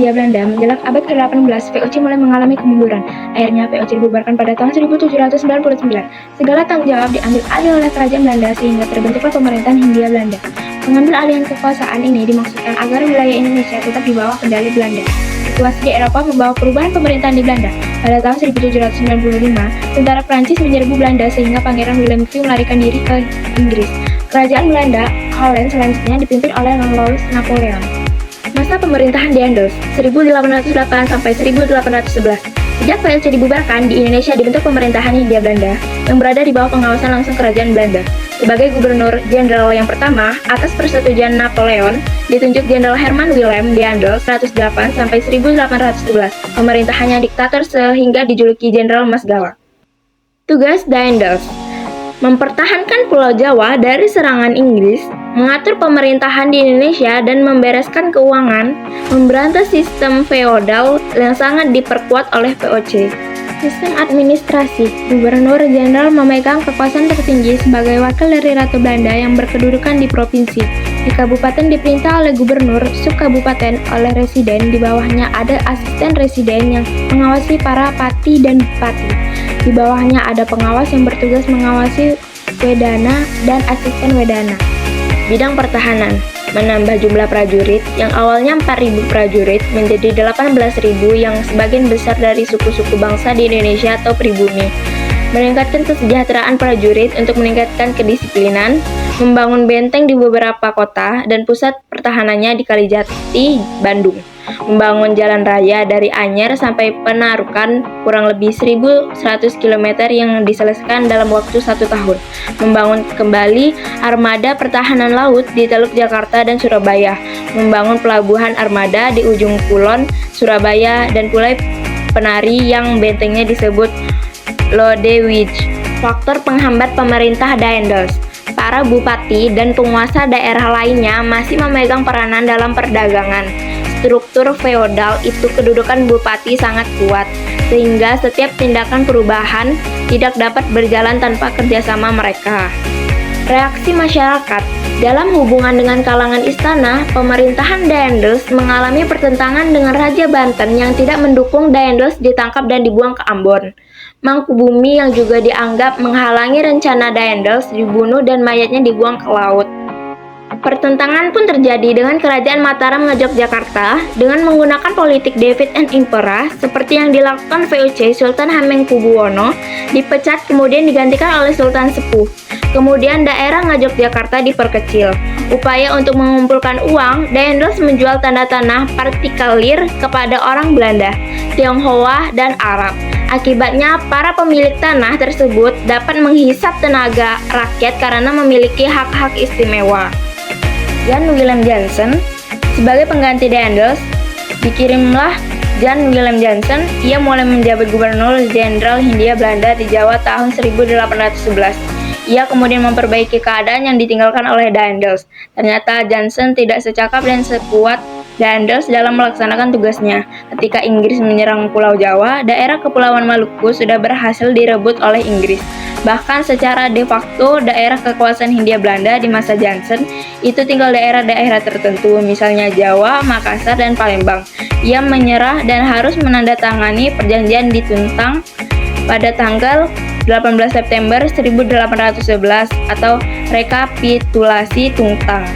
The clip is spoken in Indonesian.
Hindia Belanda menjelang abad ke-18, VOC mulai mengalami kemunduran. Akhirnya VOC dibubarkan pada tahun 1799. Segala tanggung jawab diambil alih oleh kerajaan Belanda sehingga terbentuklah pemerintahan Hindia Belanda. Pengambil alihan kekuasaan ini dimaksudkan agar wilayah Indonesia tetap di bawah kendali Belanda. Situasi di Eropa membawa perubahan pemerintahan di Belanda. Pada tahun 1795, tentara Prancis menyerbu Belanda sehingga Pangeran Willem V melarikan diri ke Inggris. Kerajaan Belanda, Holland selanjutnya dipimpin oleh Louis Napoleon. Masa pemerintahan Daendels 1808 sampai 1811. Sejak VOC dibubarkan, di Indonesia dibentuk pemerintahan Hindia Belanda yang berada di bawah pengawasan langsung kerajaan Belanda. Sebagai gubernur jenderal yang pertama, atas persetujuan Napoleon, ditunjuk Jenderal Herman Willem Daendels 1808 sampai 1811. Pemerintahannya diktator sehingga dijuluki Jenderal Mas Gawang. Tugas Daendels: mempertahankan Pulau Jawa dari serangan Inggris, mengatur pemerintahan di Indonesia dan membereskan keuangan, memberantas sistem feodal yang sangat diperkuat oleh VOC. Sistem administrasi: Gubernur Jenderal memegang kekuasaan tertinggi sebagai wakil dari Ratu Belanda yang berkedudukan di provinsi. Di kabupaten diperintah oleh gubernur, subkabupaten oleh residen, di bawahnya ada asisten residen yang mengawasi para pati dan bupati. Di bawahnya ada pengawas yang bertugas mengawasi wedana dan asisten wedana. Bidang pertahanan: menambah jumlah prajurit yang awalnya 4.000 prajurit menjadi 18.000 yang sebagian besar dari suku-suku bangsa di Indonesia atau pribumi. Meningkatkan kesejahteraan prajurit untuk meningkatkan kedisiplinan, membangun benteng di beberapa kota dan pusat pertahanannya di Kalijati, Bandung. Membangun jalan raya dari Anyer sampai Penarukan kurang lebih 1.100 km yang diselesaikan dalam waktu 1 tahun. Membangun kembali armada pertahanan laut di Teluk Jakarta dan Surabaya. Membangun pelabuhan armada di ujung kulon Surabaya dan Pulau Penari yang bentengnya disebut Lodewijk. Faktor penghambat pemerintah Daendels: para bupati dan penguasa daerah lainnya masih memegang peranan dalam perdagangan. Struktur feodal itu kedudukan bupati sangat kuat, sehingga setiap tindakan perubahan tidak dapat berjalan tanpa kerjasama mereka. Reaksi masyarakat: dalam hubungan dengan kalangan istana, pemerintahan Daendels mengalami pertentangan dengan Raja Banten yang tidak mendukung Daendels ditangkap dan dibuang ke Ambon. Mangkubumi yang juga dianggap menghalangi rencana Daendels dibunuh dan mayatnya dibuang ke laut. Pertentangan pun terjadi dengan kerajaan Mataram Ngayogyakarta dengan menggunakan politik divide and impera seperti yang dilakukan VOC. Sultan Hamengkubuwono dipecat kemudian digantikan oleh Sultan Sepuh. Kemudian daerah Ngayogyakarta diperkecil. Upaya untuk mengumpulkan uang, Daendels menjual tanda tanah partikelir kepada orang Belanda, Tionghoa, dan Arab. Akibatnya, para pemilik tanah tersebut dapat menghisap tenaga rakyat karena memiliki hak-hak istimewa. Jan Willem Jansen sebagai pengganti Daendels. Dikirimlah Jan Willem Jansen. Ia mulai menjabat Gubernur Jenderal Hindia Belanda di Jawa tahun 1811. Ia kemudian memperbaiki keadaan yang ditinggalkan oleh Daendels. Ternyata Jansen tidak secakap dan sekuat Daendels dalam melaksanakan tugasnya. Ketika Inggris menyerang Pulau Jawa, daerah Kepulauan Maluku sudah berhasil direbut oleh Inggris. Bahkan secara de facto, daerah kekuasaan Hindia Belanda di masa Jansen itu tinggal daerah-daerah tertentu, misalnya Jawa, Makassar, dan Palembang. Ia menyerah dan harus menandatangani perjanjian di Tuntang pada tanggal 18 September 1811 atau rekapitulasi Tuntang.